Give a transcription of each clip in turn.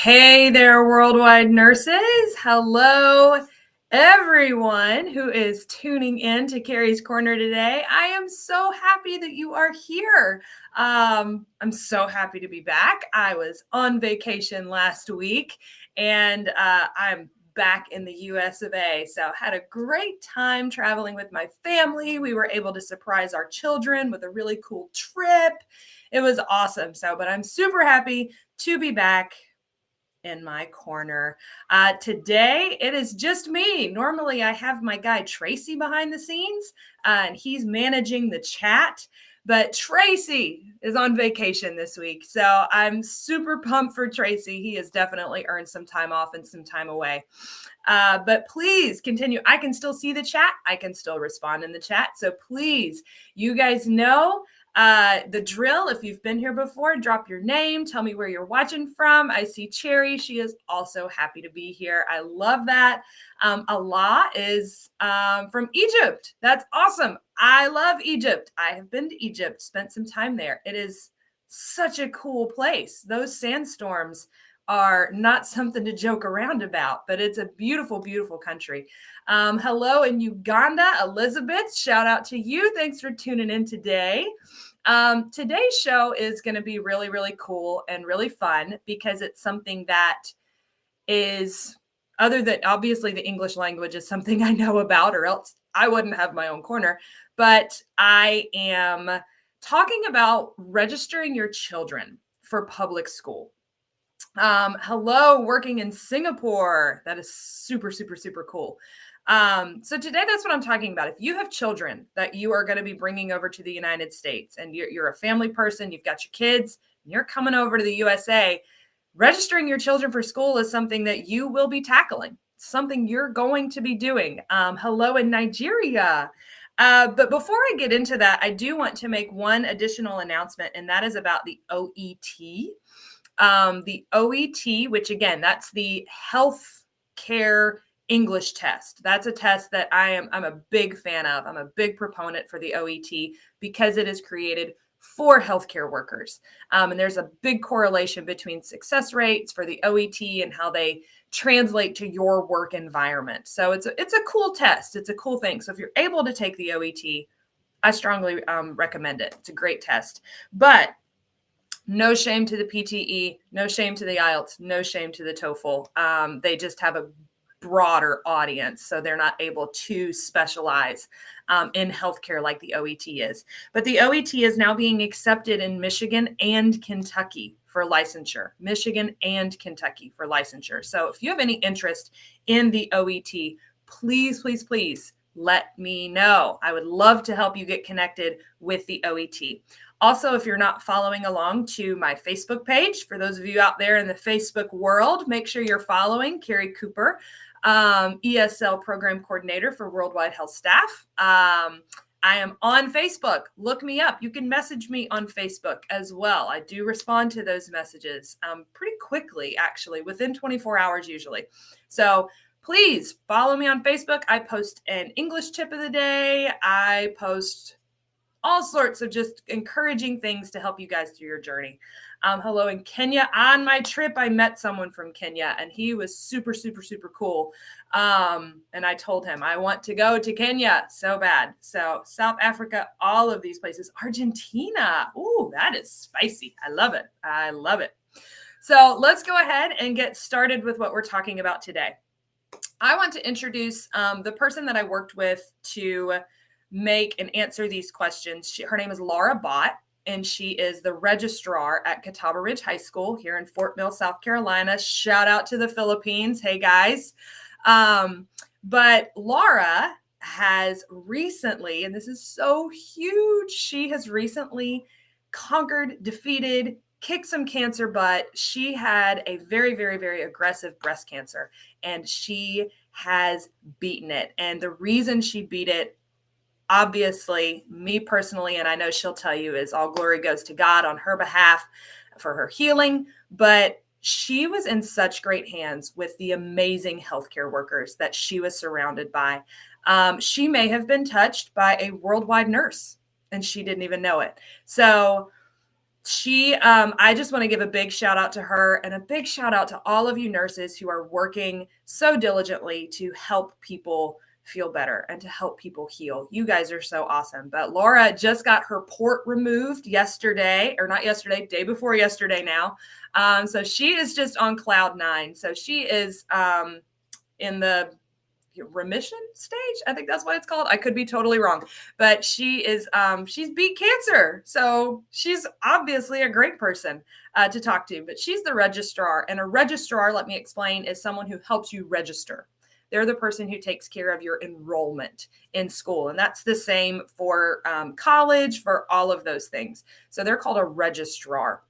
Hey there, worldwide nurses. Hello, everyone who is tuning in to Kari's Corner today. I am so happy that you are here. I'm so happy to be back. I was on vacation last week, and I'm back in the US of A. So had a great time traveling with my family. We were able to surprise our children with a really cool trip. It was awesome. But I'm super happy to be back in my corner. Today, it is just me. Normally, I have my guy Tracy behind the scenes, and he's managing the chat. But Tracy is on vacation this week. So I'm super pumped for Tracy. He has definitely earned some time off and some time away. But please continue. I can still see the chat. I can still respond in the chat. So please, you guys know the drill. If you've been here before, drop your name. Tell me where you're watching from. I see Cherry. She is also happy to be here. I love that. Allah is from Egypt. That's awesome. I love Egypt. I have been to Egypt, spent some time there. It is such a cool place. Those sandstorms are not something to joke around about, but it's a beautiful, beautiful country. Hello in Uganda, Elizabeth. Shout out to you. Thanks for tuning in today. Today's show is going to be really, really cool and really fun because it's something that is, other than obviously the English language is something I know about, or else I wouldn't have my own corner. But I am talking about registering your children for public school. Hello, working in Singapore. That is super, super, super cool. So today, that's what I'm talking about. If you have children that you are going to be bringing over to the United States and you're a family person, you've got your kids, and you're coming over to the USA, registering your children for school is something that you will be tackling, something you're going to be doing. Hello in Nigeria. But before I get into that, I do want to make one additional announcement, and that is about the OET. The OET, which again, that's the Health Care English test. That's a test that I'm a big fan of. I'm a big proponent for the OET because it is created for healthcare workers. And there's a big correlation between success rates for the OET and how they translate to your work environment. So it's a cool test. It's a cool thing. So if you're able to take the OET, I strongly recommend it. It's a great test. But no shame to the PTE, no shame to the IELTS, no shame to the TOEFL. They just have a broader audience, so they're not able to specialize in healthcare like the OET is. But the OET is now being accepted in Michigan and Kentucky for licensure. Michigan and Kentucky for licensure. So if you have any interest in the OET, please, please, please let me know. I would love to help you get connected with the OET. Also, if you're not following along to my Facebook page, for those of you out there in the Facebook world, make sure you're following Kari Cooper, ESL Program Coordinator for Worldwide HealthStaff. I am on Facebook. Look me up. You can message me on Facebook as well. I do respond to those messages pretty quickly, actually, within 24 hours usually. So please follow me on Facebook. I post an English tip of the day. I post all sorts of just encouraging things to help you guys through your journey. Hello in Kenya. On my trip, I met someone from Kenya, and he was super, super, super cool. And I told him, I want to go to Kenya so bad. So South Africa, all of these places. Argentina. Ooh, that is spicy. I love it. I love it. So let's go ahead and get started with what we're talking about today. I want to introduce the person that I worked with to make and answer these questions. Her name is Laura Bott, and she is the registrar at Catawba Ridge High School here in Fort Mill, South Carolina. Shout out to the Philippines. Hey, guys. But Laura has recently, and this is so huge, she has recently conquered, defeated, kicked some cancer butt. She had a very, very, very aggressive breast cancer, and she has beaten it. And the reason she beat it, obviously, me personally, and I know she'll tell you, is all glory goes to God on her behalf for her healing. But she was in such great hands with the amazing healthcare workers that she was surrounded by. She may have been touched by a worldwide nurse and she didn't even know it. So I just want to give a big shout out to her and a big shout out to all of you nurses who are working so diligently to help people feel better and to help people heal. You guys are so awesome. But Laura just got her port removed yesterday, or not yesterday, day before yesterday now. So she is just on cloud 9. So she is in the remission stage. I think that's what it's called. I could be totally wrong, but she is, she's beat cancer. So she's obviously a great person to talk to, but she's the registrar, and a registrar, let me explain, is someone who helps you register. They're the person who takes care of your enrollment in school. And that's the same for college, for all of those things. So they're called a registrar.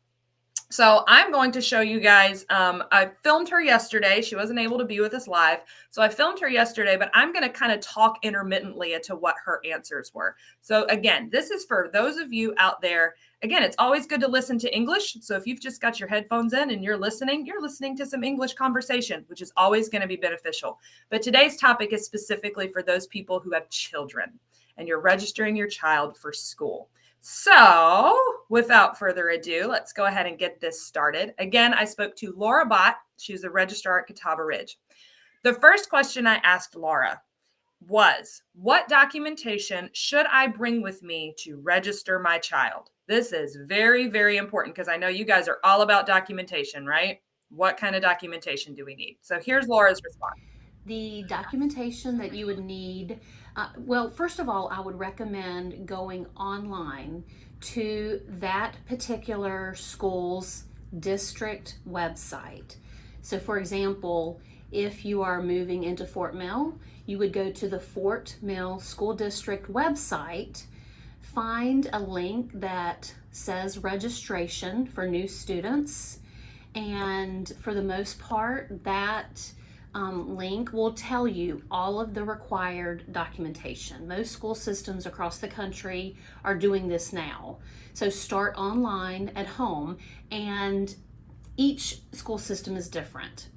So I'm going to show you guys, I filmed her yesterday. She wasn't able to be with us live. So I filmed her yesterday, but I'm going to kind of talk intermittently into what her answers were. So again, this is for those of you out there. Again, it's always good to listen to English. So if you've just got your headphones in and you're listening to some English conversation, which is always going to be beneficial. But today's topic is specifically for those people who have children and you're registering your child for school. So without further ado, let's go ahead and get this started. Again, I spoke to Laura Bott. She's a registrar at Catawba Ridge. The first question I asked Laura was, what documentation should I bring with me to register my child? This is very, very important because I know you guys are all about documentation, right? What kind of documentation do we need? So here's Laura's response. The documentation that you would need, well, first of all, I would recommend going online to that particular school's district website. So, for example, if you are moving into Fort Mill, you would go to the Fort Mill School District website, find a link that says registration for new students, and for the most part, that link will tell you all of the required documentation. Most school systems across the country are doing this now. So start online at home, and each school system is different.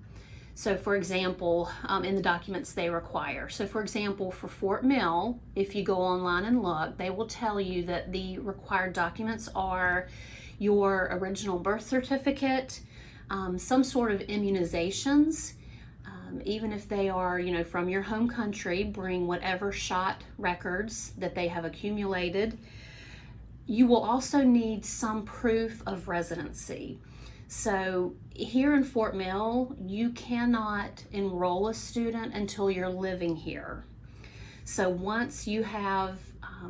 So for example, in the documents they require. So for example, for Fort Mill, if you go online and look, they will tell you that the required documents are your original birth certificate, some sort of immunizations, even if they are, from your home country, bring whatever shot records that they have accumulated. You will also need some proof of residency. So here in Fort Mill, you cannot enroll a student until you're living here. So once you have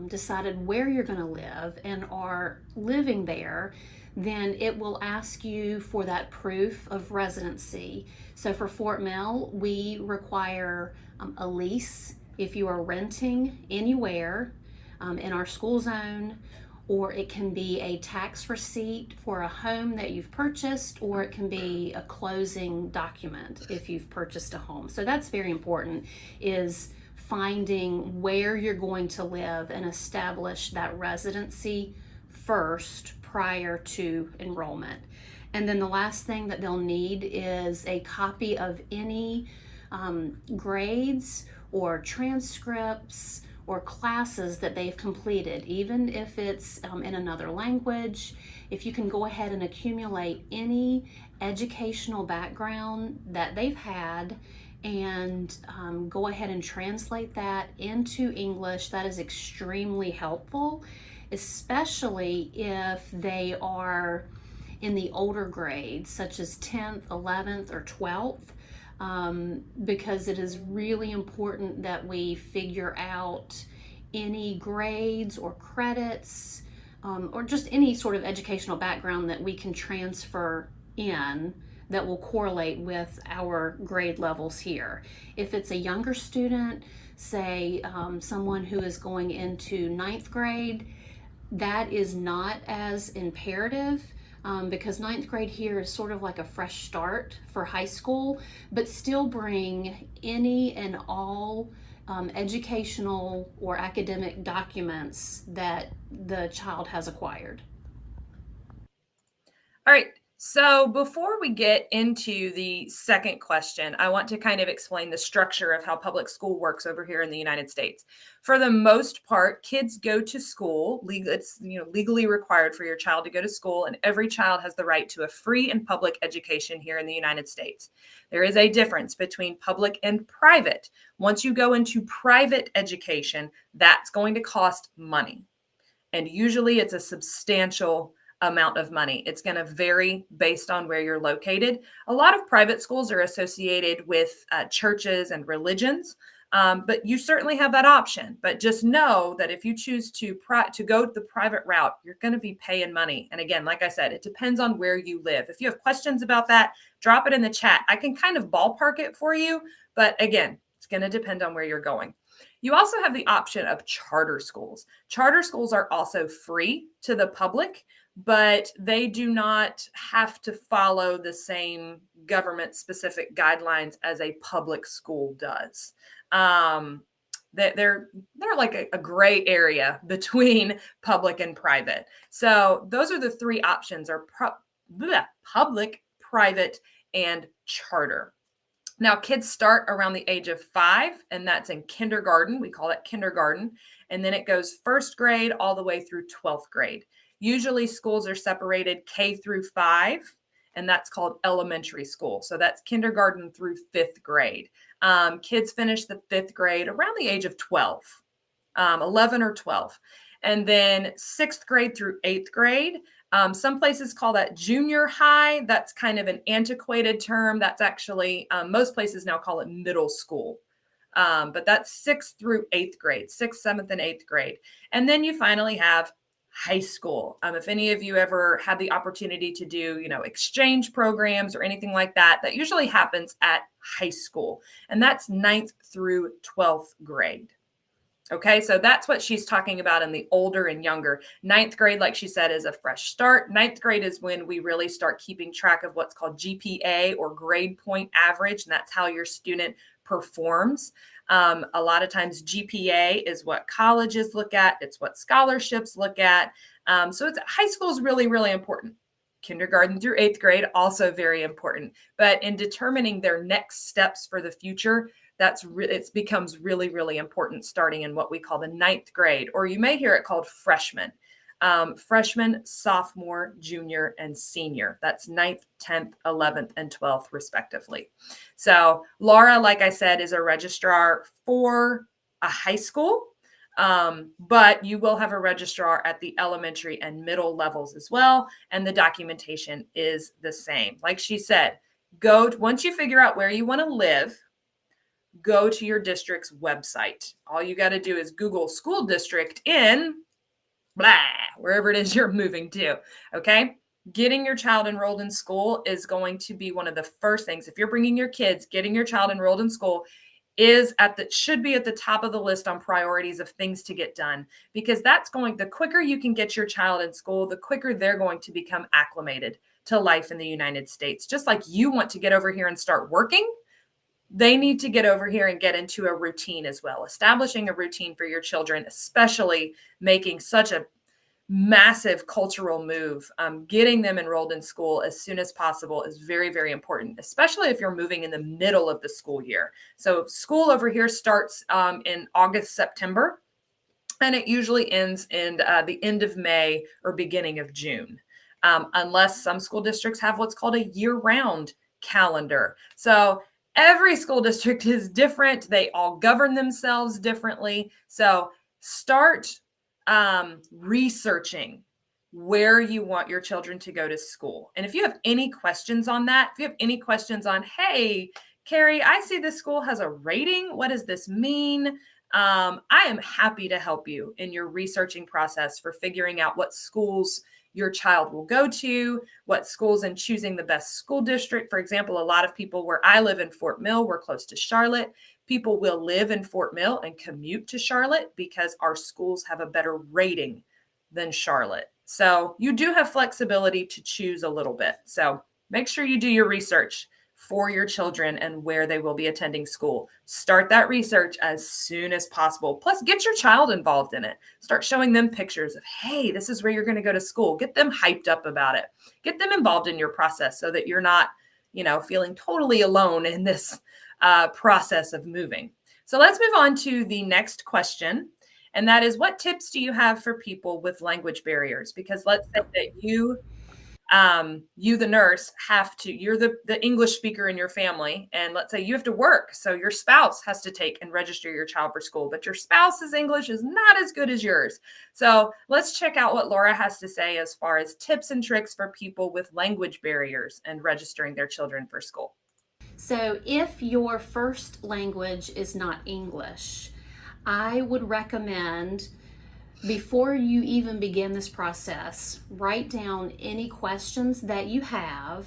decided where you're going to live and are living there, then it will ask you for that proof of residency. So for Fort Mill, we require a lease if you are renting anywhere in our school zone, or it can be a tax receipt for a home that you've purchased, or it can be a closing document if you've purchased a home. So that's very important, is finding where you're going to live and establish that residency first prior to enrollment. And then the last thing that they'll need is a copy of any grades or transcripts or classes that they've completed, even if it's in another language. If you can go ahead and accumulate any educational background that they've had and go ahead and translate that into English, that is extremely helpful, especially if they are in the older grades, such as 10th, 11th, or 12th, because it is really important that we figure out any grades or credits or just any sort of educational background that we can transfer in that will correlate with our grade levels here. If it's a younger student, say someone who is going into 9th grade, that is not as imperative because 9th grade here is sort of like a fresh start for high school, but still bring any and all educational or academic documents that the child has acquired. All right. So before we get into the second question, I want to kind of explain the structure of how public school works over here in the United States. For the most part, kids go to school. It's legally required for your child to go to school, and every child has the right to a free and public education here in the United States. There is a difference between public and private. Once you go into private education, that's going to cost money. And usually it's a substantial amount of money. It's going to vary based on where you're located. A lot of private schools are associated with churches and religions, but you certainly have that option. But just know that if you choose to go the private route, you're going to be paying money. And again, like I said, it depends on where you live. If you have questions about that, drop it in the chat. I can kind of ballpark it for you, but again, it's going to depend on where you're going. You also have the option of charter schools. Charter schools are also free to the public, but they do not have to follow the same government-specific guidelines as a public school does. They're like a gray area between public and private. So those are the three options: are public, private, and charter. Now, kids start around the age of 5, and that's in kindergarten. We call it kindergarten. And then it goes first grade all the way through 12th grade. Usually schools are separated K through 5, and that's called elementary school. So that's kindergarten through 5th grade. Kids finish the 5th grade around the age of 12, 11 or 12. And then 6th grade through 8th grade. Some places call that junior high. That's kind of an antiquated term. That's actually, most places now call it middle school. But that's 6th through 8th grade, 6th, 7th, and 8th grade. And then you finally have high school. If any of you ever had the opportunity to do, exchange programs or anything like that, that usually happens at high school. And that's 9th through 12th grade. Okay, so that's what she's talking about in the older and younger. 9th grade, like she said, is a fresh start. 9th grade is when we really start keeping track of what's called GPA, or grade point average, and that's how your student performs. A lot of times GPA is what colleges look at. It's what scholarships look at. So high school is really, really important. Kindergarten through 8th grade, also very important. But in determining their next steps for the future, it becomes really, really important starting in what we call the 9th grade, or you may hear it called freshman. Freshman, sophomore, junior, and senior. That's 9th, 10th, 11th, and 12th, respectively. So Laura, like I said, is a registrar for a high school, but you will have a registrar at the elementary and middle levels as well, and the documentation is the same. Like she said, once you figure out where you want to live, go to your district's website. All you got to do is Google school district in wherever it is you're moving to. Okay. Getting your child enrolled in school is going to be one of the first things. If you're bringing your kids, getting your child enrolled in school should be at the top of the list on priorities of things to get done, because the quicker you can get your child in school, the quicker they're going to become acclimated to life in the United States. Just like you want to get over here and start working, they need to get over here and get into a routine as well. Establishing a routine for your children, especially making such a massive cultural move, getting them enrolled in school as soon as possible is very, very important, especially if you're moving in the middle of the school year. So school over here starts in August, September, and it usually ends in the end of May or beginning of June, unless some school districts have what's called a year-round calendar. So every school district is different. They all govern themselves differently. So start researching where you want your children to go to school. And if you have any questions on that, if you have any questions on, hey, Kari, I see this school has a rating. What does this mean? I am happy to help you in your researching process for figuring out what schools your child will go to, what schools, and choosing the best school district. For example, a lot of people where I live in Fort Mill, we're close to Charlotte. People will live in Fort Mill and commute to Charlotte because our schools have a better rating than Charlotte. So you do have flexibility to choose a little bit. So make sure you do your research for your children and where they will be attending school. Start that research as soon as possible. Plus, get your child involved in it. Start showing them pictures of, hey, this is where you're going to go to school. Get them hyped up about it. Get them involved in your process so that you're not, feeling totally alone in this process of moving. So let's move on to the next question. And that is, what tips do you have for people with language barriers? Because let's say that you, the nurse, you're the English speaker in your family. And let's say you have to work. So your spouse has to take and register your child for school, but your spouse's English is not as good as yours. So let's check out what Laura has to say as far as tips and tricks for people with language barriers and registering their children for school. So if your first language is not English, I would recommend, before you even begin this process, write down any questions that you have.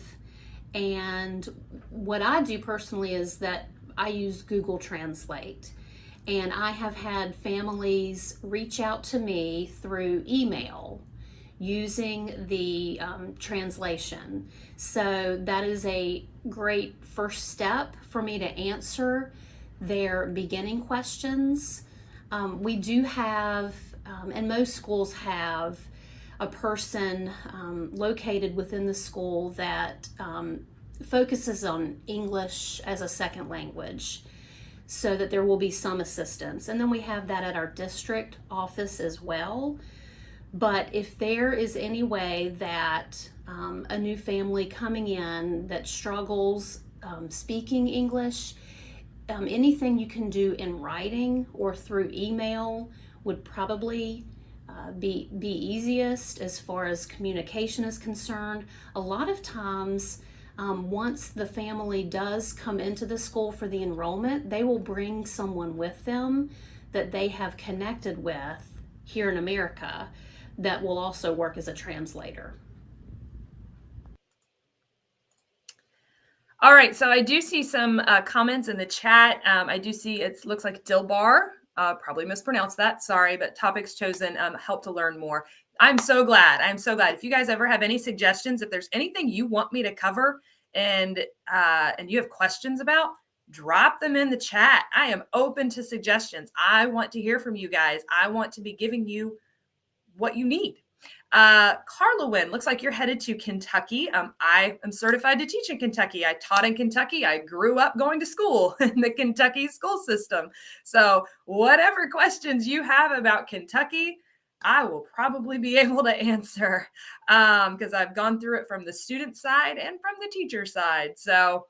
And what I do personally is that I use Google Translate. And I have had families reach out to me through email using the translation. So that is a great first step for me to answer their beginning questions. We do have, and most schools have, a person located within the school that focuses on English as a second language, so that there will be some assistance. And then we have that at our district office as well. But if there is any way that a new family coming in that struggles speaking English, anything you can do in writing or through email would probably be easiest as far as communication is concerned. A lot of times, once the family does come into the school for the enrollment, they will bring someone with them that they have connected with here in America that will also work as a translator. All right, so I do see some comments in the chat. I do see it looks like Dilbar, probably mispronounced that, sorry, but topics chosen help to learn more. I'm so glad. If you guys ever have any suggestions, if there's anything you want me to cover and you have questions about, drop them in the chat. I am open to suggestions. I want to hear from you guys. I want to be giving you what you need. Carla Wynn, looks like you're headed to Kentucky. I am certified to teach in Kentucky. I taught in Kentucky. I grew up going to school in the Kentucky school system. So whatever questions you have about Kentucky, I will probably be able to answer because I've gone through it from the student side and from the teacher side. So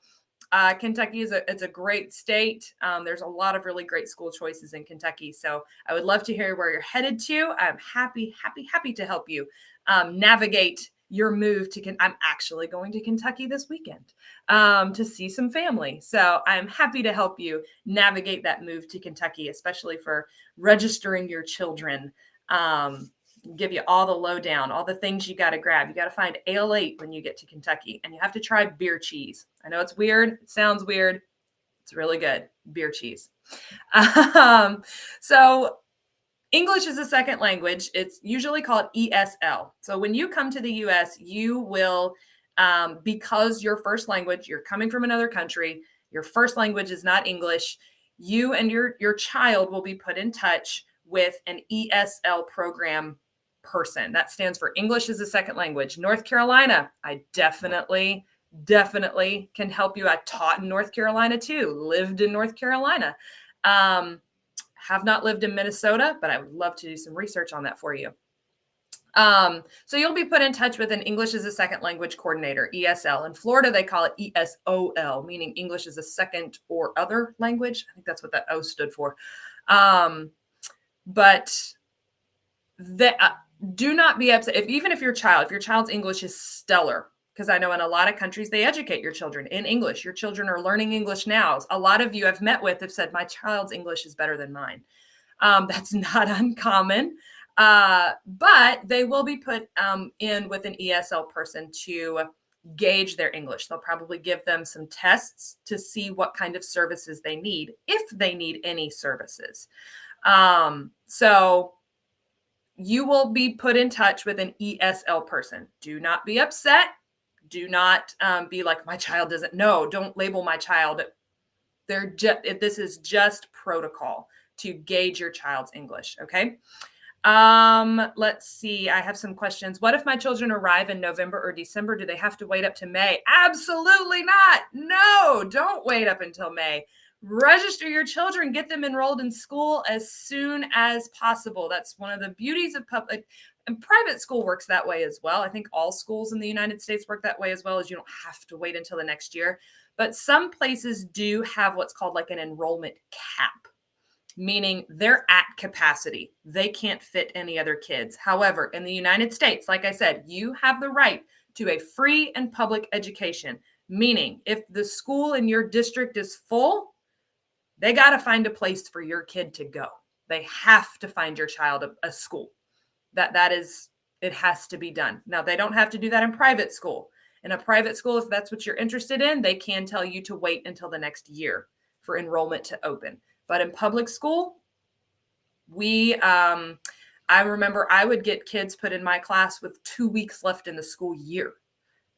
Kentucky it's a great state. There's a lot of really great school choices in Kentucky. So I would love to hear where you're headed to. I'm happy to help you navigate your move to I'm actually going to Kentucky this weekend to see some family. So I'm happy to help you navigate that move to Kentucky, especially for registering your children. Give you all the lowdown, all the things you got to grab. You got to find Ale 8 when you get to Kentucky, and you have to try beer cheese. I know it's weird. It sounds weird. It's really good. Beer cheese. So English is a second language. It's usually called ESL. So when you come to the U.S., you will, because your first language, you're coming from another country, your first language is not English, you and your child will be put in touch with an ESL program person. That stands for English as a second language. North Carolina, I definitely can help you. I taught in North Carolina too, lived in North Carolina. Have not lived in Minnesota, but I would love to do some research on that for you. So you'll be put in touch with an English as a second language coordinator, ESL. In Florida, they call it ESOL, meaning English as a second or other language. I think that's what that O stood for. But do not be upset even if your child's English is stellar, because I know in a lot of countries they educate your children in English. Your children are learning English now. A lot of you I've met with have said my child's English is better than mine. That's not uncommon, but they will be put in with an ESL person to gauge their English. They'll probably give them some tests to see what kind of services they need, if they need any services. So you will be put in touch with an ESL person. Do not be upset. Do not be like, my child doesn't know. Don't label my child. This is just protocol to gauge your child's English. Okay. Let's see. I have some questions. What if my children arrive in November or December? Do they have to wait up to May? Absolutely not. No, don't wait up until May. Register your children, get them enrolled in school as soon as possible. That's one of the beauties of public and private school works that way as well. I think all schools in the United States work that way as well, as you don't have to wait until the next year. But some places do have what's called like an enrollment cap, meaning they're at capacity. They can't fit any other kids. However, in the United States, like I said, you have the right to a free and public education, meaning if the school in your district is full, they got to find a place for your kid to go. They have to find your child a school. It has to be done. Now, they don't have to do that in private school. In a private school, if that's what you're interested in, they can tell you to wait until the next year for enrollment to open. But in public school, I remember I would get kids put in my class with 2 weeks left in the school year.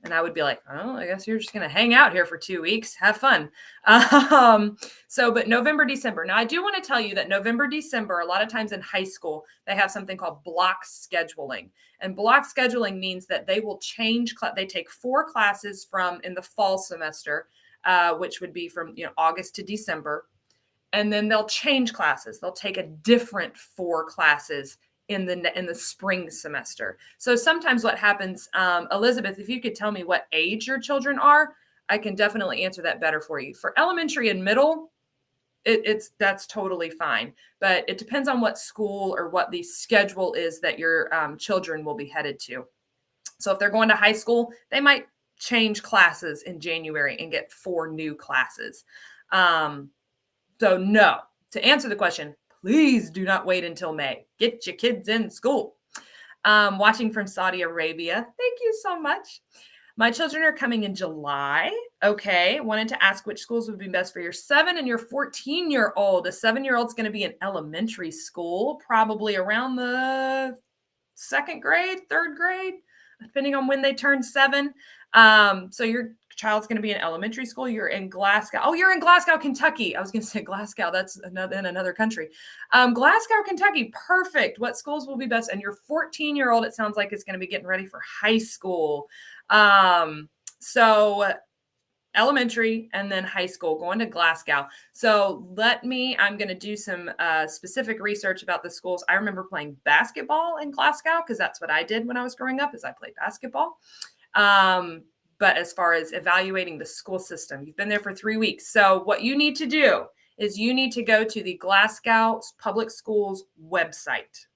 And I would be like, oh, I guess you're just going to hang out here for 2 weeks. Have fun. But November, December. Now, I do want to tell you that November, December, a lot of times in high school, they have something called block scheduling. And block scheduling means that they will change. They take 4 classes in the fall semester, which would be from August to December. And then they'll change classes. They'll take a different 4 classes in the spring semester. So sometimes what happens, Elizabeth, if you could tell me what age your children are, I can definitely answer that better for you. For elementary and middle, that's totally fine. But it depends on what school or what the schedule is that your children will be headed to. So if they're going to high school, they might change classes in January and get 4 new classes. So no, to answer the question, please do not wait until May. Get your kids in school. Watching from Saudi Arabia. Thank you so much. My children are coming in July. Okay. Wanted to ask which schools would be best for your 7 and your 14-year-old. A 7-year-old's going to be in elementary school, probably around the 2nd grade, 3rd grade, depending on when they turn 7. So your child's going to be in elementary school. You're in Glasgow. Oh, you're in Glasgow, Kentucky. I was going to say Glasgow. That's in another country. Glasgow, Kentucky. Perfect. What schools will be best? And your 14-year-old, it sounds like, is going to be getting ready for high school. So elementary and then high school, going to Glasgow. So I'm going to do some specific research about the schools. I remember playing basketball in Glasgow because that's what I did when I was growing up, is I played basketball. But as far as evaluating the school system, you've been there for 3 weeks. So what you need to do is you need to go to the Glasgow Public Schools website.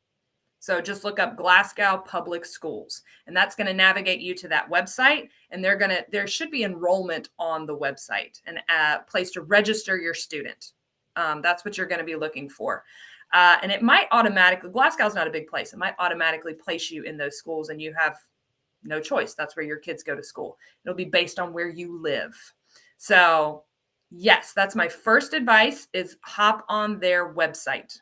So just look up Glasgow Public Schools, and that's going to navigate you to that website. And there should be enrollment on the website and a place to register your student. That's what you're going to be looking for. And it might Glasgow's not a big place. It might automatically place you in those schools, and you have no choice. That's where your kids go to school. It'll be based on where you live. So yes, that's my first advice, is hop on their website.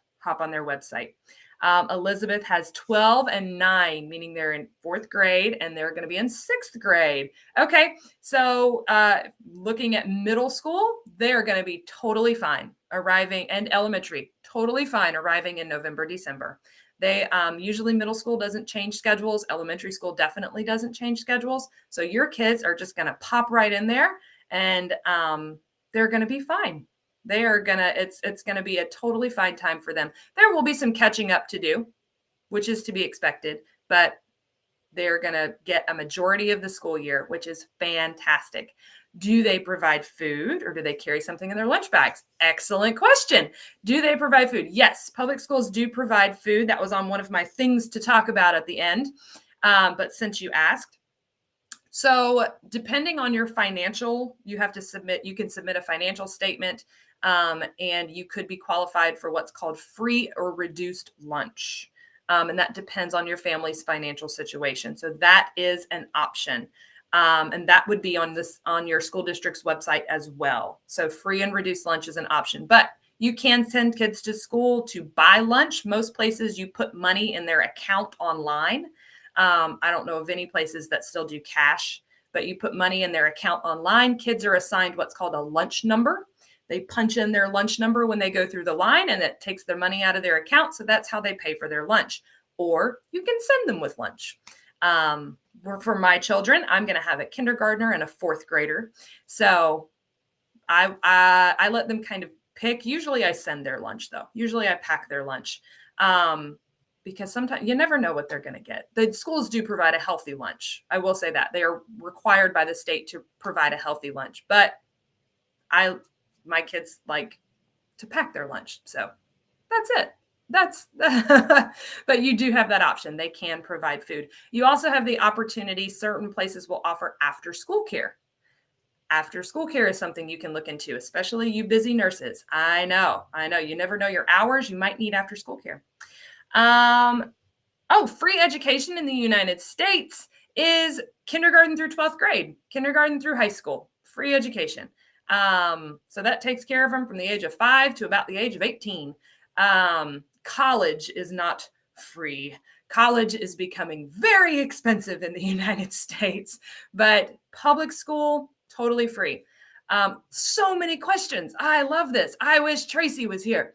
Elizabeth has 12 and 9, meaning they're in 4th grade and they're going to be in 6th grade. Okay. So looking at middle school, they're going to be totally fine arriving, and elementary, totally fine arriving in November, December. They usually middle school doesn't change schedules. Elementary school definitely doesn't change schedules. So your kids are just going to pop right in there, and they're going to be fine. It's going to be a totally fine time for them. There will be some catching up to do, which is to be expected, but they're going to get a majority of the school year, which is fantastic. Do they provide food, or do they carry something in their lunch bags? Excellent question. Do they provide food? Yes, public schools do provide food. That was on one of my things to talk about at the end. But since you asked, so depending on your financial, you can submit a financial statement, and you could be qualified for what's called free or reduced lunch. And that depends on your family's financial situation. So that is an option. And that would be on your school district's website as well. So free and reduced lunch is an option, but you can send kids to school to buy lunch. Most places you put money in their account online. I don't know of any places that still do cash, but you put money in their account online. Kids are assigned what's called a lunch number. They punch in their lunch number when they go through the line, and it takes their money out of their account. So that's how they pay for their lunch. Or you can send them with lunch. For my children, I'm going to have a kindergartner and a fourth grader. So I let them kind of pick. Usually I send their lunch, though. Usually I pack their lunch. Because sometimes you never know what they're going to get. The schools do provide a healthy lunch. I will say that they are required by the state to provide a healthy lunch, but my kids like to pack their lunch. So that's it. But you do have that option. They can provide food. You also have the opportunity. Certain places will offer after school care. After school care is something you can look into, especially you busy nurses. I know. You never know your hours. You might need after school care. Free education in the United States is kindergarten through 12th grade, kindergarten through high school, free education. So that takes care of them from the age of 5 to about the age of 18. College is not free. College is becoming very expensive in the United States, but public school, totally free. So many questions. I love this. I wish Tracy was here.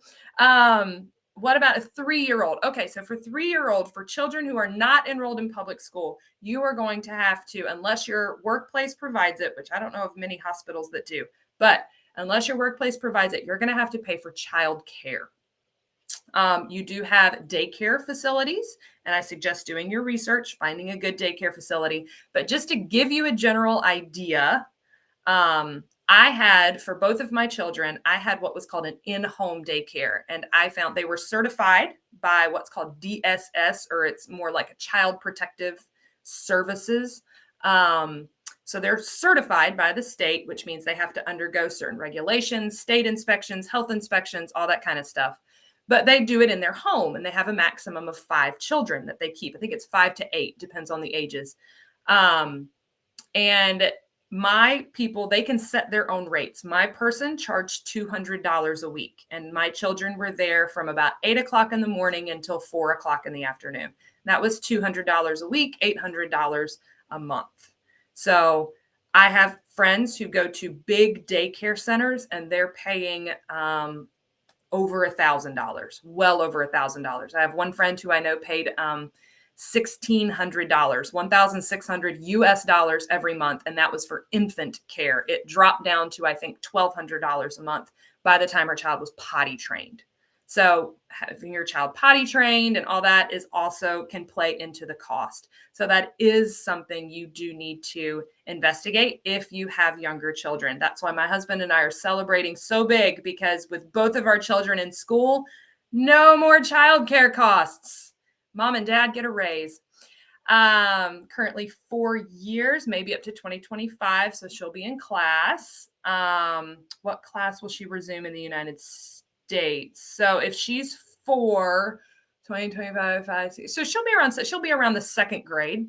What about a 3-year-old? Okay, so for 3-year-old, for children who are not enrolled in public school, you are going to have to, unless your workplace provides it, which I don't know of many hospitals that do, but unless your workplace provides it, you're going to have to pay for child care. You do have daycare facilities, and I suggest doing your research, finding a good daycare facility. But just to give you a general idea, I had, for both of my children, I had what was called an in-home daycare, and I found they were certified by what's called DSS, or it's more like a Child Protective Services. So they're certified by the state, which means they have to undergo certain regulations, state inspections, health inspections, all that kind of stuff. But they do it in their home, and they have a maximum of 5 children that they keep. I think it's 5 to 8, depends on the ages. And my people, they can set their own rates. My person charged $200 a week, and my children were there from about 8 o'clock in the morning until 4 o'clock in the afternoon. That was $200 a week, $800 a month. So I have friends who go to big daycare centers, and they're paying over $1,000, well over $1,000. I have one friend who I know paid $1,600, $1,600 US every month, and that was for infant care. It dropped down to, I think, $1,200 a month by the time her child was potty trained. So having your child potty trained and all that is also can play into the cost. So that is something you do need to investigate if you have younger children. That's why my husband and I are celebrating so big, because with both of our children in school, no more childcare costs. Mom and dad get a raise. Currently 4 years, maybe up to 2025. So she'll be in class. What class will she resume in the United States? So if she's 4, 20, 25, 5, 6, so she'll be around the 2nd grade.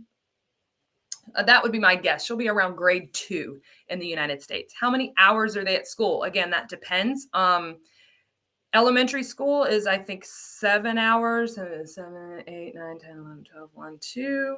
That would be my guess. She'll be around grade 2 in the United States. How many hours are they at school? Again, that depends. Elementary school is, I think, 7 hours. 7, 8, 9, 10, 11, 12, 1, 2.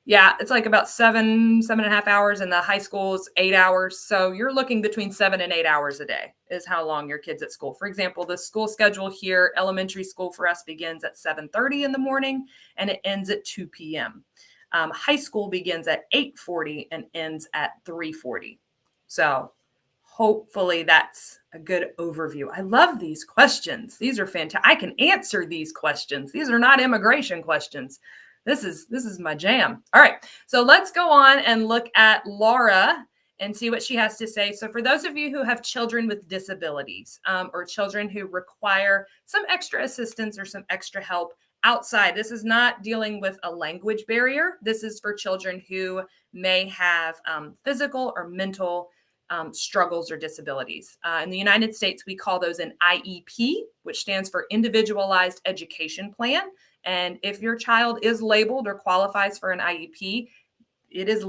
Yeah, it's like about 7.5 hours. And the high school is 8 hours. So you're looking between 7 and 8 hours a day is how long your kid's at school. For example, the school schedule here, elementary school for us begins at 7:30 in the morning and it ends at 2 p.m. High school begins at 8:40 and ends at 3:40. So hopefully that's a good overview. I love these questions. These are fantastic. I can answer these questions. These are not immigration questions. This is my jam. All right. So let's go on and look at Laura and see what she has to say. So for those of you who have children with disabilities or children who require some extra assistance or some extra help outside, this is not dealing with a language barrier. This is for children who may have physical or mental struggles or disabilities. In the United States, we call those an IEP, which stands for Individualized Education Plan. And if your child is labeled or qualifies for an IEP, it is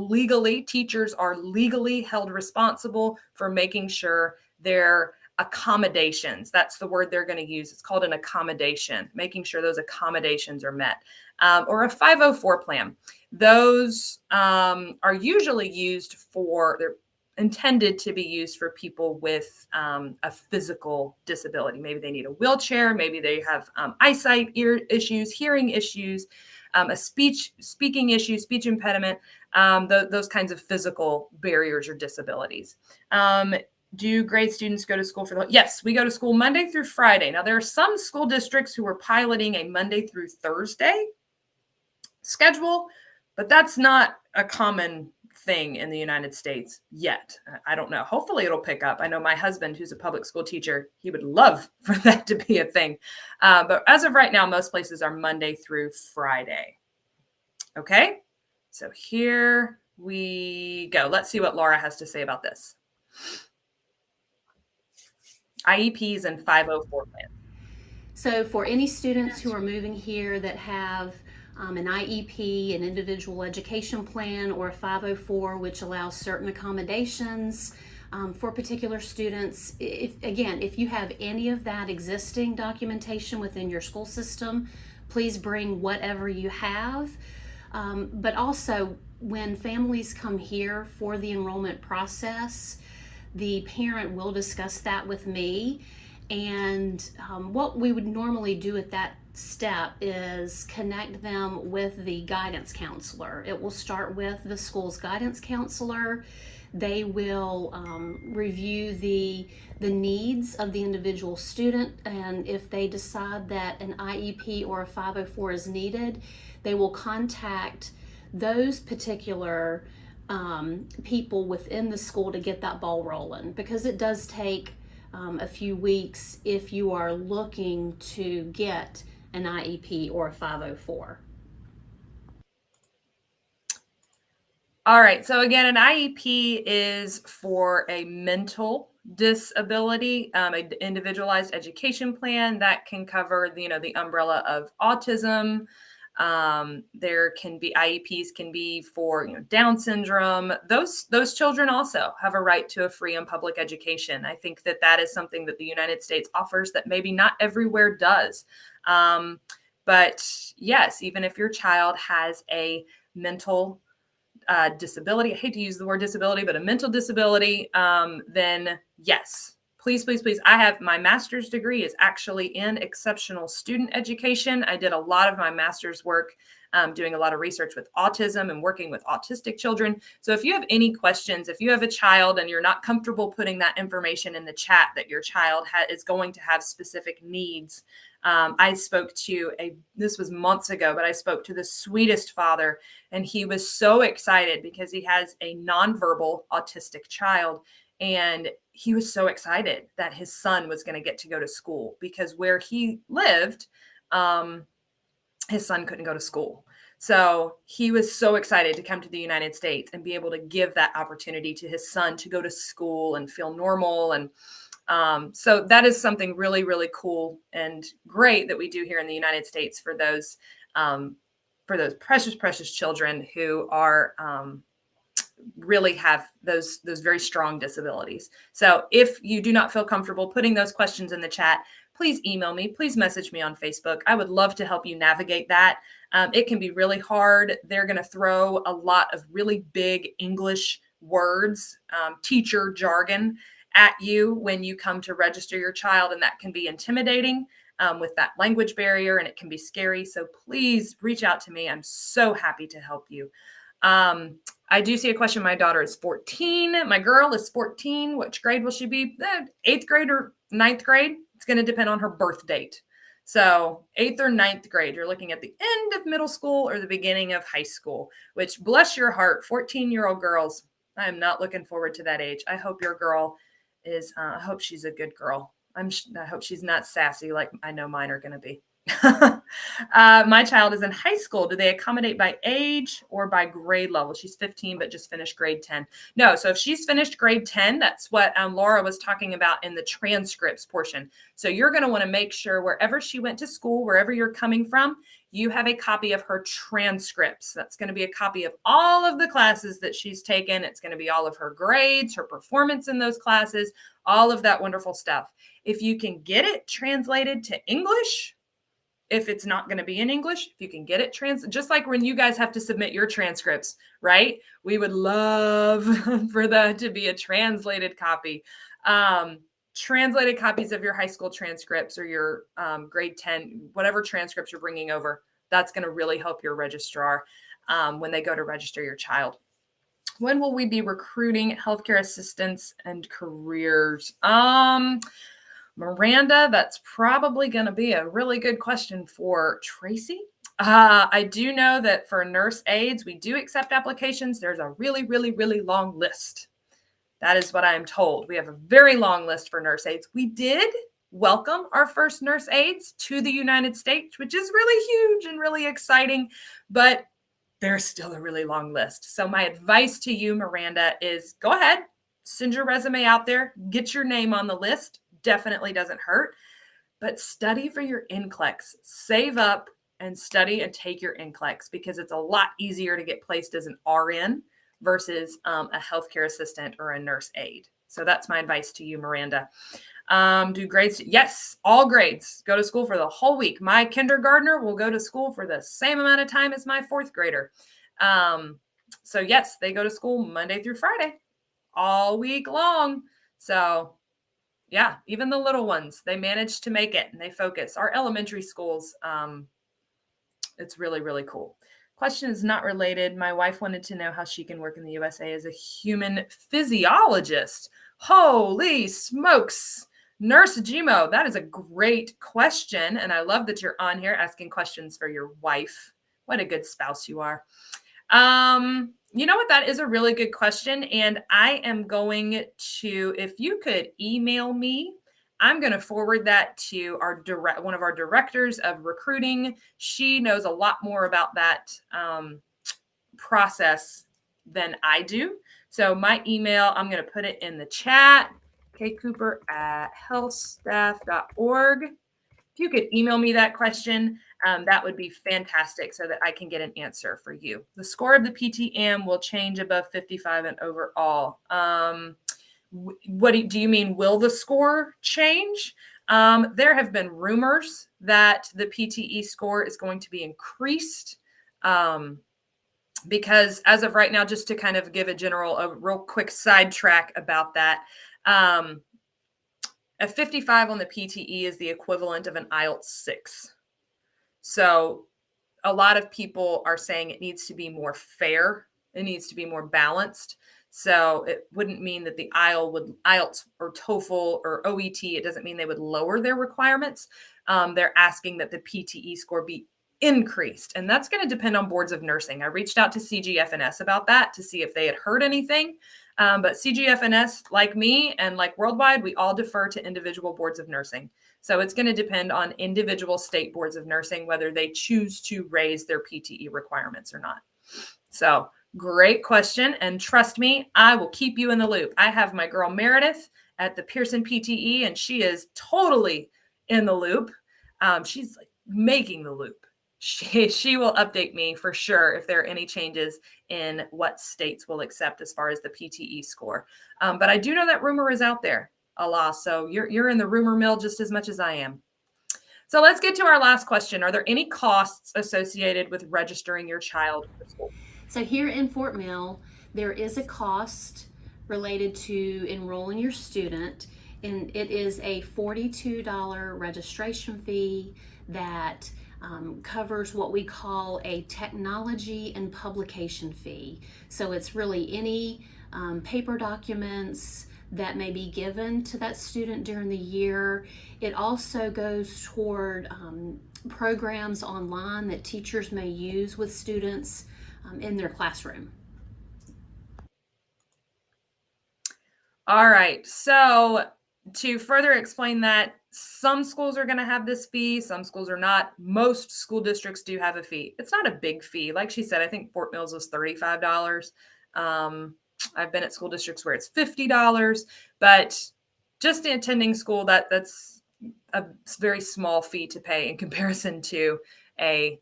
teachers are legally held responsible for making sure their accommodations, that's the word they're going to use. It's called an accommodation, making sure those accommodations are met. or a 504 plan. Those are usually used for, they're intended to be used for people with a physical disability. Maybe they need a wheelchair, maybe they have eyesight, ear issues, hearing issues, a speaking issue, speech impediment, those kinds of physical barriers or disabilities. Do grade students go to school for the? Yes, we go to school Monday through Friday. Now, there are some school districts who are piloting a Monday through Thursday schedule, but that's not a common thing in the United States yet. I don't know. Hopefully it'll pick up. I know my husband, who's a public school teacher, he would love for that to be a thing. But as of right now, most places are Monday through Friday. Okay, so here we go. Let's see what Laura has to say about this. IEPs and 504 plans. So for any students who are moving here that have an IEP, an individual education plan, or a 504, which allows certain accommodations for particular students, if you have any of that existing documentation within your school system, please bring whatever you have. But also, when families come here for the enrollment process, the parent will discuss that with me. And what we would normally do at that step is connect them with the guidance counselor. It will start with the school's guidance counselor. They will review the needs of the individual student, and if they decide that an IEP or a 504 is needed, they will contact those particular people within the school to get that ball rolling, because it does take a few weeks if you are looking to get an IEP or a 504. All right. So again, an IEP is for a mental disability, an individualized education plan that can cover, the umbrella of autism. There can be IEPs can be for Down syndrome. Those children also have a right to a free and public education. I think that is something that the United States offers that maybe not everywhere does. But yes, even if your child has a mental disability, I hate to use the word disability, but a mental disability, then yes, please, please, please. I have my master's degree is actually in exceptional student education. I did a lot of my master's work doing a lot of research with autism and working with autistic children. So if you have any questions, if you have a child and you're not comfortable putting that information in the chat that your child is going to have specific needs, I spoke to this was months ago, but I spoke to the sweetest father, and he was so excited because he has a nonverbal autistic child. And he was so excited that his son was going to get to go to school, because where he lived, his son couldn't go to school. So he was so excited to come to the United States and be able to give that opportunity to his son to go to school and feel normal. And so that is something really, really cool and great that we do here in the United States for those precious, precious children who are really have those very strong disabilities. So if you do not feel comfortable putting those questions in the chat, please email me, please message me on Facebook. I would love to help you navigate that. It can be really hard. They're going to throw a lot of really big English words, teacher jargon at you when you come to register your child, and that can be intimidating with that language barrier, and it can be scary. So please reach out to me. I'm so happy to help you. I do see a question. My daughter is 14. My girl is 14. Which grade will she be? 8th grade or 9th grade? It's going to depend on her birth date. So 8th or 9th grade, you're looking at the end of middle school or the beginning of high school, which, bless your heart, 14-year-old girls, I am not looking forward to that age. I hope your girl is, I hope she's a good girl. I hope she's not sassy like I know mine are going to be. My child is in high school. Do they accommodate by age or by grade level? She's 15, but just finished grade 10. No. So if she's finished grade 10, that's what Laura was talking about in the transcripts portion. So you're going to want to make sure wherever she went to school, wherever you're coming from, you have a copy of her transcripts. That's going to be a copy of all of the classes that she's taken. It's going to be all of her grades, her performance in those classes, all of that wonderful stuff. If you can get it translated to English, if it's not going to be in English, if you can get it just like when you guys have to submit your transcripts, right? We would love for that to be a translated copy. Translated copies of your high school transcripts or your grade 10, whatever transcripts you're bringing over, that's going to really help your registrar when they go to register your child. When will we be recruiting healthcare assistants and careers? Miranda, that's probably going to be a really good question for Tracy. I do know that for nurse aides, we do accept applications. There's a really, really, really long list. That is what I am told. We have a very long list for nurse aides. We did welcome our first nurse aides to the United States, which is really huge and really exciting, but there's still a really long list. So my advice to you, Miranda, is go ahead, send your resume out there, get your name on the list. Definitely doesn't hurt, but study for your NCLEX. Save up and study and take your NCLEX because it's a lot easier to get placed as an RN versus a healthcare assistant or a nurse aide. So that's my advice to you, Miranda. Do grades? Yes, all grades. Go to school for the whole week. My kindergartner will go to school for the same amount of time as my fourth grader. So yes, they go to school Monday through Friday, all week long. So yeah, even the little ones, they manage to make it and they focus. Our elementary schools, it's really, really cool. Question is not related. My wife wanted to know how she can work in the USA as a human physiologist. Holy smokes. Nurse Gmo, that is a great question. And I love that you're on here asking questions for your wife. What a good spouse you are. You know what? That is a really good question. And I am going to, if you could email me, I'm going to forward that to one of our directors of recruiting. She knows a lot more about that process than I do. So my email, I'm going to put it in the chat, kcooper@healthstaff.org. If you could email me that question, that would be fantastic so that I can get an answer for you. The score of the PTM will change above 55 and overall. What do you mean? Will the score change? There have been rumors that the PTE score is going to be increased because as of right now, just to kind of give a real quick sidetrack about that, a 55 on the PTE is the equivalent of an IELTS 6. So a lot of people are saying it needs to be more fair. It needs to be more balanced. So it wouldn't mean that the IELTS or TOEFL or OET, it doesn't mean they would lower their requirements. They're asking that the PTE score be increased. And that's going to depend on boards of nursing. I reached out to CGFNS about that to see if they had heard anything. But CGFNS, like me and like Worldwide, we all defer to individual boards of nursing. So it's going to depend on individual state boards of nursing, whether they choose to raise their PTE requirements or not. So great question. And trust me, I will keep you in the loop. I have my girl Meredith at the Pearson PTE, and she is totally in the loop. She's like making the loop. She will update me for sure if there are any changes in what states will accept as far as the PTE score. But I do know that rumor is out there, Allah. So you're in the rumor mill just as much as I am. So let's get to our last question. Are there any costs associated with registering your child for school? So here in Fort Mill, there is a cost related to enrolling your student, and it is a $42 registration fee that covers what we call a technology and publication fee. So it's really any paper documents that may be given to that student during the year. It also goes toward programs online that teachers may use with students in their classroom. All right. So to further explain that, some schools are going to have this fee. Some schools are not. Most school districts do have a fee. It's not a big fee. Like she said, I think Fort Mills was $35. I've been at school districts where it's $50, but just attending school, that's a very small fee to pay in comparison to a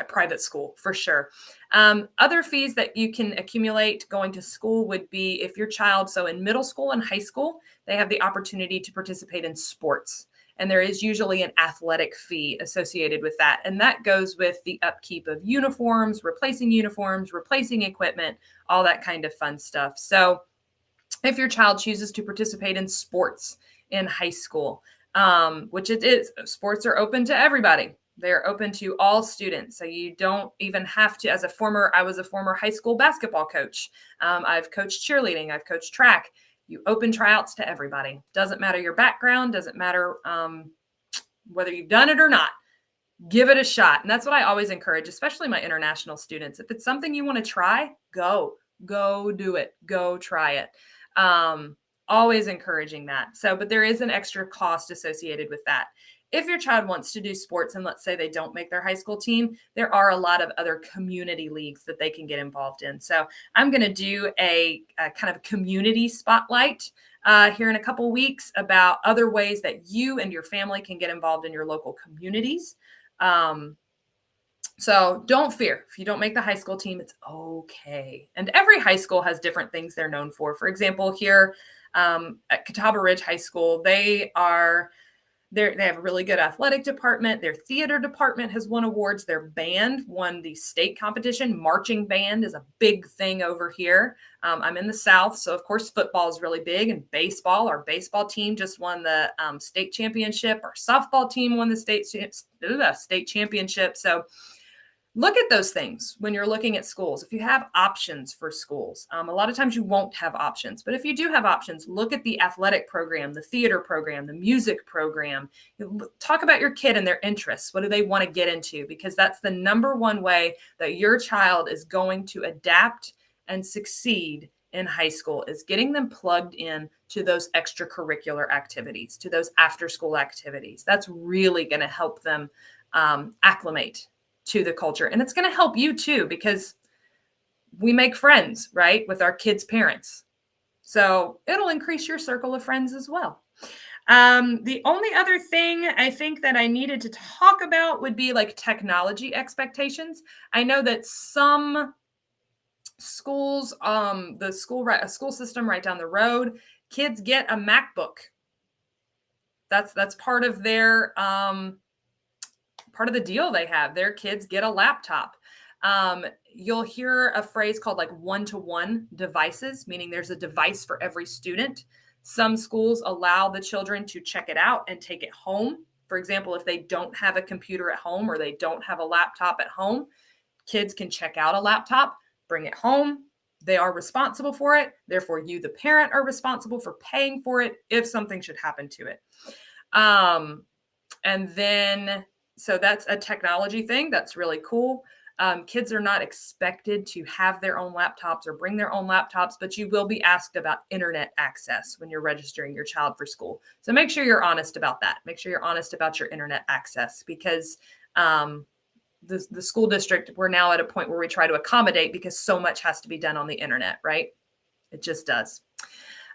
private school for sure. Other fees that you can accumulate going to school would be if your child, so in middle school and high school, they have the opportunity to participate in sports. And there is usually an athletic fee associated with that. And that goes with the upkeep of uniforms, replacing equipment, all that kind of fun stuff. So if your child chooses to participate in sports in high school, which it is, sports are open to everybody. They're open to all students. So you don't even have to, I was a former high school basketball coach. I've coached cheerleading, I've coached track. You open tryouts to everybody. Doesn't matter your background, doesn't matter whether you've done it or not. Give it a shot. And that's what I always encourage, especially my international students. If it's something you want to try, go do it. Go try it. Always encouraging that. So, but there is an extra cost associated with that. If your child wants to do sports and let's say they don't make their high school team, there are a lot of other community leagues that they can get involved in. So I'm going to do a kind of community spotlight here in a couple weeks about other ways that you and your family can get involved in your local communities. So don't fear. If you don't make the high school team, it's okay. And every high school has different things they're known for. For example, here at Catawba Ridge High School, they have a really good athletic department. Their theater department has won awards. Their band won the state competition. Marching band is a big thing over here. I'm in the South, so of course football is really big, and baseball. Our baseball team just won the state championship. Our softball team won the state championship. So look at those things when you're looking at schools. If you have options for schools, a lot of times you won't have options. But if you do have options, look at the athletic program, the theater program, the music program. Talk about your kid and their interests. What do they want to get into? Because that's the number one way that your child is going to adapt and succeed in high school, is getting them plugged in to those extracurricular activities, to those after-school activities. That's really going to help them acclimate to the culture. And it's going to help you too, because we make friends, right, with our kids' parents. So it'll increase your circle of friends as well. The only other thing I think that I needed to talk about would be like technology expectations. I know that some schools, a school system right down the road, kids get a MacBook. That's part of their part of the deal they have. Their kids get a laptop. You'll hear a phrase called like one-to-one devices, meaning there's a device for every student. Some schools allow the children to check it out and take it home. For example, if they don't have a computer at home or they don't have a laptop at home, kids can check out a laptop, bring it home. They are responsible for it. Therefore, you, the parent, are responsible for paying for it if something should happen to it. And then, so that's a technology thing. That's really cool. Kids are not expected to have their own laptops or bring their own laptops, but you will be asked about internet access when you're registering your child for school. So make sure you're honest about that. Make sure you're honest about your internet access, because the school district, we're now at a point where we try to accommodate because so much has to be done on the internet, right? It just does.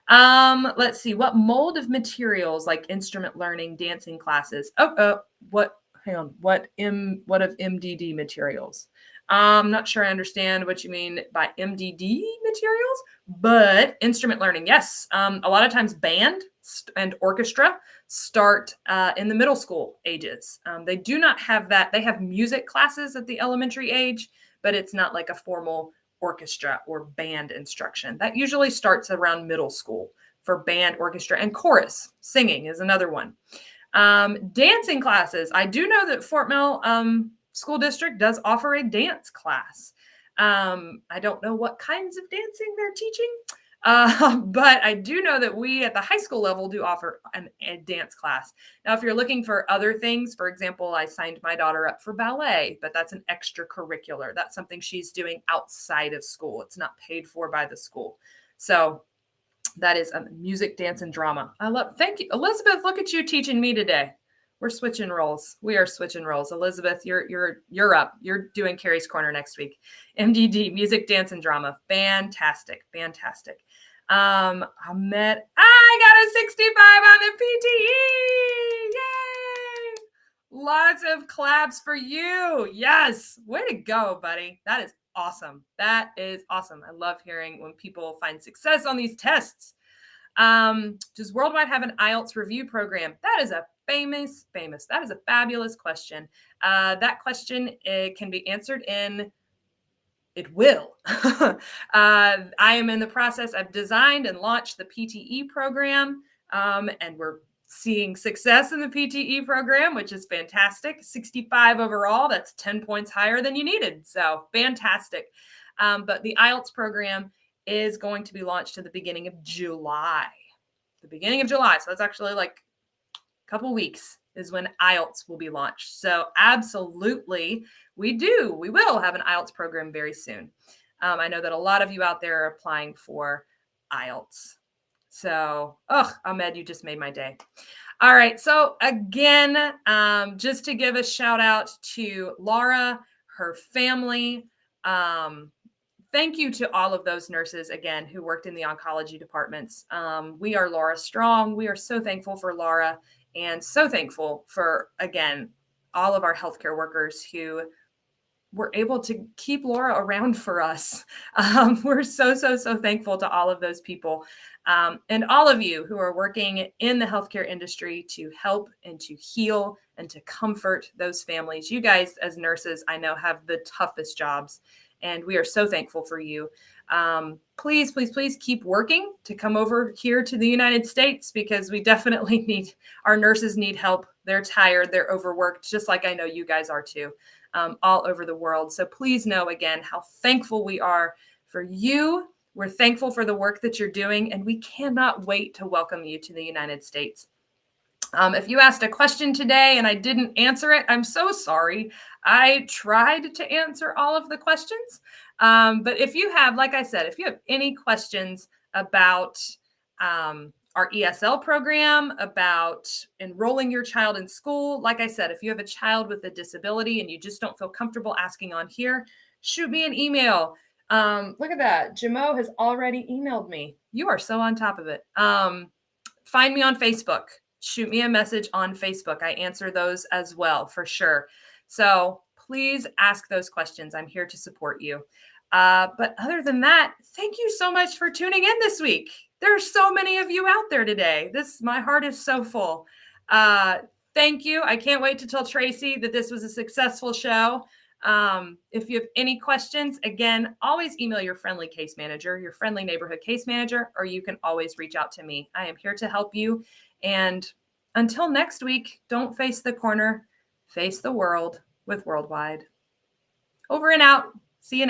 Let's see, what mold of materials like instrument learning, dancing classes? What of MDD materials? I'm not sure I understand what you mean by MDD materials, but instrument learning, yes. A lot of times band and orchestra start in the middle school ages. They do not have that. They have music classes at the elementary age, but it's not like a formal orchestra or band instruction. That usually starts around middle school for band, orchestra, and chorus. Singing is another one. Dancing classes. I do know that Fort Mill School District does offer a dance class. I don't know what kinds of dancing they're teaching, but I do know that we at the high school level do offer a dance class. Now, if you're looking for other things, for example, I signed my daughter up for ballet, but that's an extracurricular. That's something she's doing outside of school. It's not paid for by the school. So that is music, dance, and drama. Thank you, Elizabeth. Look at you teaching me today. We're switching roles. We are switching roles. Elizabeth, you're up. You're doing Kari's Corner next week. MDD, music, dance, and drama. Fantastic. Ahmed, I got a 65 on the PTE. Yay! Lots of claps for you. Yes. Way to go, buddy. That is awesome. I love hearing when people find success on these tests. Does Worldwide have an IELTS review program? That is a famous? That is a fabulous question. That question can be answered in it will. I am in the process. I've designed and launched the PTE program, and we're seeing success in the PTE program, which is fantastic. 65 overall. That's 10 points higher than you needed. So fantastic. But the IELTS program is going to be launched at the beginning of July. So that's actually like a couple weeks is when IELTS will be launched. So absolutely, we will have an IELTS program very soon. I know that a lot of you out there are applying for IELTS. So, Ahmed, you just made my day. All right. So again, just to give a shout out to Laura, her family. Thank you to all of those nurses, again, who worked in the oncology departments. We are Laura Strong. We are so thankful for Laura and so thankful for, again, all of our healthcare workers who were able to keep Laura around for us. We're so thankful to all of those people and all of you who are working in the healthcare industry to help and to heal and to comfort those families. You guys, as nurses, I know have the toughest jobs, and we are so thankful for you. Please keep working to come over here to the United States, because we definitely our nurses need help. They're tired, they're overworked, just like I know you guys are too, all over the world. So please know again how thankful we are for you. We're thankful for the work that you're doing, and we cannot wait to welcome you to the United States. If you asked a question today and I didn't answer it, I'm so sorry. I tried to answer all of the questions. But if you have, like I said, if you have any questions about our ESL program, about enrolling your child in school, like I said, if you have a child with a disability and you just don't feel comfortable asking on here, shoot me an email. Look at that. Jamo has already emailed me. You are so on top of it. Find me on Facebook. Shoot me a message on Facebook. I answer those as well, for sure. So please ask those questions. I'm here to support you. But other than that, thank you so much for tuning in this week. There are so many of you out there today. My heart is so full. Thank you. I can't wait to tell Tracy that this was a successful show. If you have any questions, again, always email your friendly case manager, your friendly neighborhood case manager, or you can always reach out to me. I am here to help you. And until next week, don't face the corner, face the world with Worldwide. Over and out. See you next